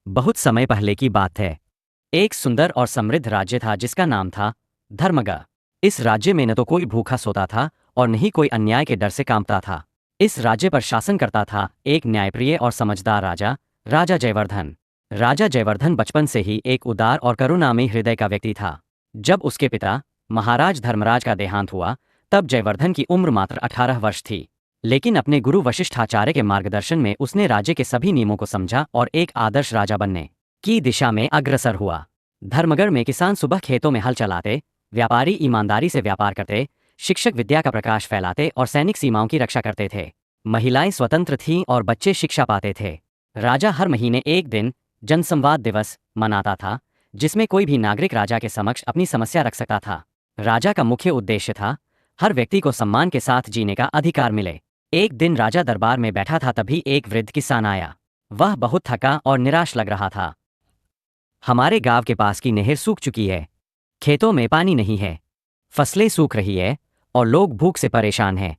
बहुत समय पहले की बात है। एक सुंदर और समृद्ध राज्य था जिसका नाम था धर्मगा। इस राज्य में न तो कोई भूखा सोता था और न ही कोई अन्याय के डर से कांपता था। इस राज्य पर शासन करता था एक न्यायप्रिय और समझदार राजा, राजा जयवर्धन। राजा जयवर्धन बचपन से ही एक उदार और करुणामयी हृदय का व्यक्ति था। जब उसके पिता महाराज धर्मराज का देहांत हुआ, तब जयवर्धन की उम्र मात्र 18 वर्ष थी। लेकिन अपने गुरु वशिष्ठाचार्य के मार्गदर्शन में उसने राज्य के सभी नियमों को समझा और एक आदर्श राजा बनने की दिशा में अग्रसर हुआ। धर्मगढ़ में किसान सुबह खेतों में हल चलाते, व्यापारी ईमानदारी से व्यापार करते, शिक्षक विद्या का प्रकाश फैलाते और सैनिक सीमाओं की रक्षा करते थे। महिलाएं स्वतंत्र थीं और बच्चे शिक्षा पाते थे। राजा हर महीने एक दिन जनसंवाद दिवस मनाता था, जिसमें कोई भी नागरिक राजा के समक्ष अपनी समस्या रख सकता था। राजा का मुख्य उद्देश्य था हर व्यक्ति को सम्मान के साथ जीने का अधिकार मिले। एक दिन राजा दरबार में बैठा था, तभी एक वृद्ध किसान आया। वह बहुत थका और निराश लग रहा था। हमारे गांव के पास की नहर सूख चुकी है, खेतों में पानी नहीं है, फसलें सूख रही है और लोग भूख से परेशान हैं।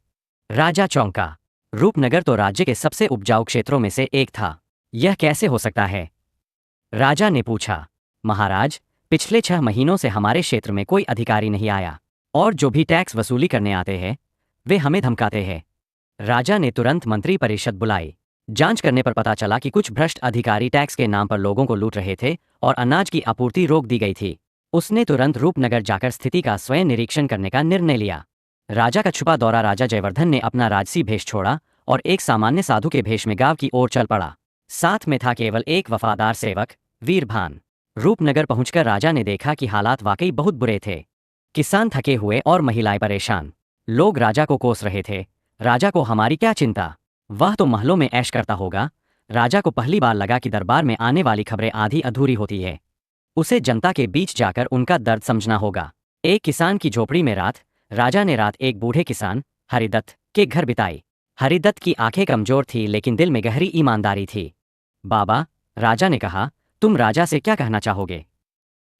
राजा चौंका। रूपनगर तो राज्य के सबसे उपजाऊ क्षेत्रों में से एक था। यह कैसे हो सकता है? राजा ने पूछा। महाराज, पिछले 6 महीनों से हमारे क्षेत्र में कोई अधिकारी नहीं आया और जो भी टैक्स वसूली करने आते हैं वे हमें धमकाते हैं। राजा ने तुरंत मंत्री परिषद बुलाई। जांच करने पर पता चला कि कुछ भ्रष्ट अधिकारी टैक्स के नाम पर लोगों को लूट रहे थे और अनाज की आपूर्ति रोक दी गई थी। उसने तुरंत रूपनगर जाकर स्थिति का स्वयं निरीक्षण करने का निर्णय लिया। राजा का छुपा दौरा। राजा जयवर्धन ने अपना राजसी भेष छोड़ा और एक सामान्य साधु के भेष में गांव की ओर चल पड़ा। साथ में था केवल एक वफादार सेवक, वीरभान। रूपनगर पहुंचकर राजा ने देखा कि हालात वाकई बहुत बुरे थे। किसान थके हुए और महिलाएं परेशान। लोग राजा को कोस रहे थे। राजा को हमारी क्या चिंता, वह तो महलों में ऐश करता होगा। राजा को पहली बार लगा कि दरबार में आने वाली खबरें आधी अधूरी होती है। उसे जनता के बीच जाकर उनका दर्द समझना होगा। एक किसान की झोपड़ी में रात। राजा ने रात एक बूढ़े किसान हरिदत्त के घर बिताई। हरिदत्त की आंखें कमजोर थी लेकिन दिल में गहरी ईमानदारी थी। बाबा, राजा ने कहा, तुम राजा से क्या कहना चाहोगे?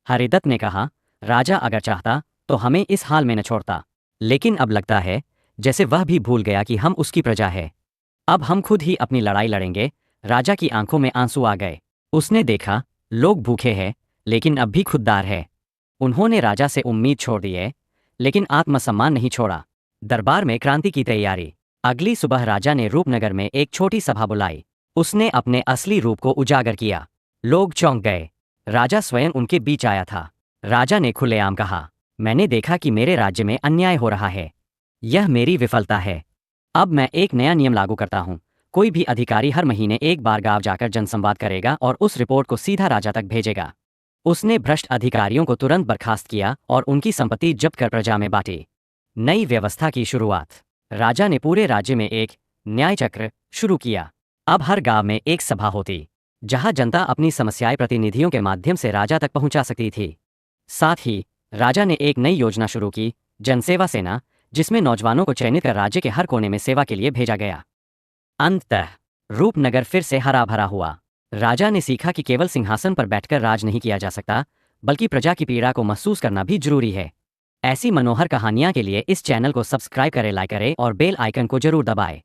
हरिदत्त ने कहा, राजा अगर चाहता तो हमें इस हाल में न छोड़ता, लेकिन अब लगता है जैसे वह भी भूल गया कि हम उसकी प्रजा है। अब हम खुद ही अपनी लड़ाई लड़ेंगे। राजा की आंखों में आंसू आ गए। उसने देखा लोग भूखे हैं लेकिन अब भी खुददार है। उन्होंने राजा से उम्मीद छोड़ दी है लेकिन आत्मसम्मान नहीं छोड़ा। दरबार में क्रांति की तैयारी। अगली सुबह राजा ने रूपनगर में एक छोटी सभा बुलाई। उसने अपने असली रूप को उजागर किया। लोग चौंक गए। राजा स्वयं उनके बीच आया था। राजा ने खुलेआम कहा, मैंने देखा कि मेरे राज्य में अन्याय हो रहा है। यह मेरी विफलता है। अब मैं एक नया नियम लागू करता हूं। कोई भी अधिकारी हर महीने एक बार गांव जाकर जनसंवाद करेगा और उस रिपोर्ट को सीधा राजा तक भेजेगा। उसने भ्रष्ट अधिकारियों को तुरंत बर्खास्त किया और उनकी संपत्ति जब्त कर प्रजा में बांटी। नई व्यवस्था की शुरुआत। राजा ने पूरे राज्य में एक न्याय चक्र शुरू किया। अब हर गांव में एक सभा होती, जहां जनता अपनी समस्याएं प्रतिनिधियों के माध्यम से राजा तक पहुंचा सकती थी। साथ ही राजा ने एक नई योजना शुरू की, जनसेवा सेना, जिसमें नौजवानों को चयनित कर राज्य के हर कोने में सेवा के लिए भेजा गया। अंततः रूपनगर फिर से हरा भरा हुआ। राजा ने सीखा कि केवल सिंहासन पर बैठकर राज नहीं किया जा सकता, बल्कि प्रजा की पीड़ा को महसूस करना भी जरूरी है। ऐसी मनोहर कहानियां के लिए इस चैनल को सब्सक्राइब करें, लाइक करें और बेल आइकन को जरूर दबाएं।